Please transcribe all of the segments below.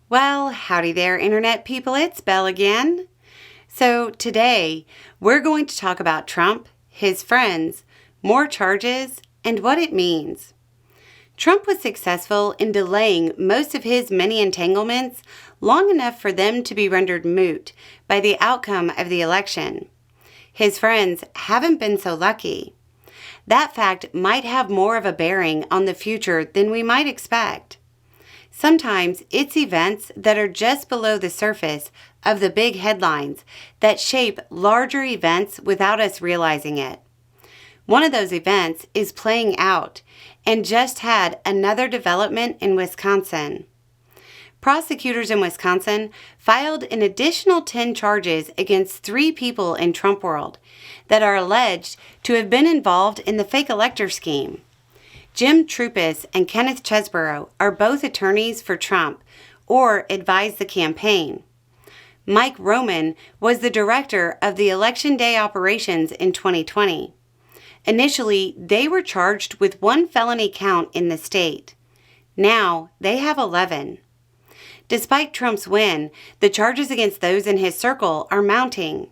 Well, howdy there, Internet people. It's Belle again. So today, we're going to talk about Trump, his friends, more charges, and what it means. Trump was successful in delaying most of his many entanglements long enough for them to be rendered moot by the outcome of the election. His friends haven't been so lucky. That fact might have more of a bearing on the future than we might expect. Sometimes it's events that are just below the surface of the big headlines that shape larger events without us realizing it. One of those events is playing out and just had another development in Wisconsin. Prosecutors in Wisconsin filed an additional 10 charges against 3 people in Trump world that are alleged to have been involved in the fake elector scheme. Jim Troupis and Kenneth Chesebro are both attorneys for Trump or advised the campaign. Mike Roman was the director of the Election Day operations in 2020. Initially, they were charged with 1 felony count in the state. Now, they have 11. Despite Trump's win, the charges against those in his circle are mounting.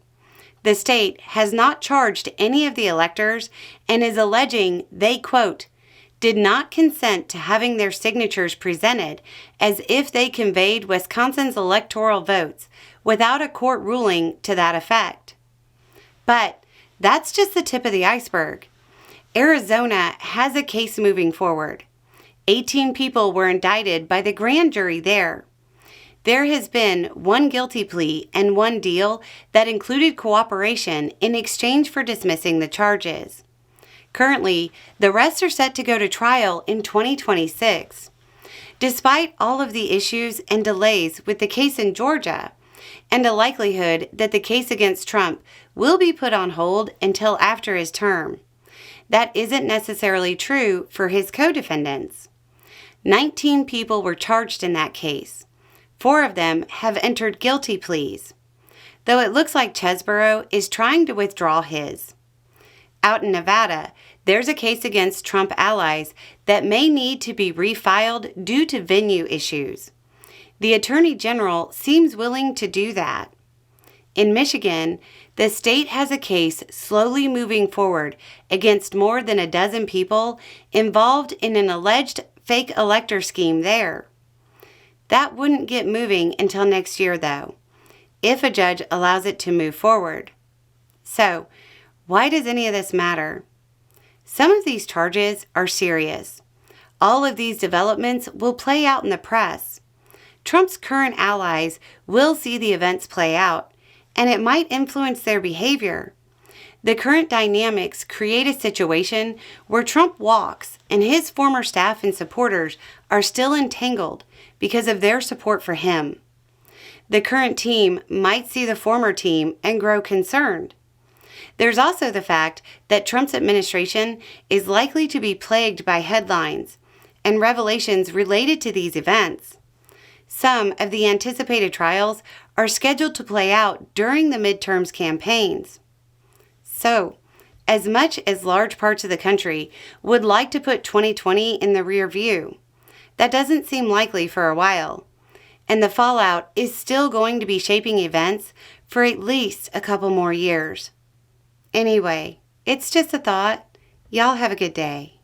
The state has not charged any of the electors and is alleging they, quote, did not consent to having their signatures presented as if they conveyed Wisconsin's electoral votes without a court ruling to that effect. But that's just the tip of the iceberg. Arizona has a case moving forward. 18 people were indicted by the grand jury there. There has been 1 guilty plea and 1 deal that included cooperation in exchange for dismissing the charges. Currently, the rest are set to go to trial in 2026. Despite all of the issues and delays with the case in Georgia, and a likelihood that the case against Trump will be put on hold until after his term, that isn't necessarily true for his co-defendants. 19 people were charged in that case. 4 of them have entered guilty pleas, though it looks like Chesebro is trying to withdraw his. Out in Nevada, there's a case against Trump allies that may need to be refiled due to venue issues. The Attorney General seems willing to do that. In Michigan, the state has a case slowly moving forward against more than a dozen people involved in an alleged fake elector scheme there. That wouldn't get moving until next year, though, if a judge allows it to move forward. So, why does any of this matter? Some of these charges are serious. All of these developments will play out in the press. Trump's current allies will see the events play out, and it might influence their behavior. The current dynamics create a situation where Trump walks and his former staff and supporters are still entangled because of their support for him. The current team might see the former team and grow concerned. There's also the fact that Trump's administration is likely to be plagued by headlines and revelations related to these events. Some of the anticipated trials are scheduled to play out during the midterms campaigns. So, as much as large parts of the country would like to put 2020 in the rear view, that doesn't seem likely for a while, and the fallout is still going to be shaping events for at least a couple more years. Anyway, it's just a thought. Y'all have a good day.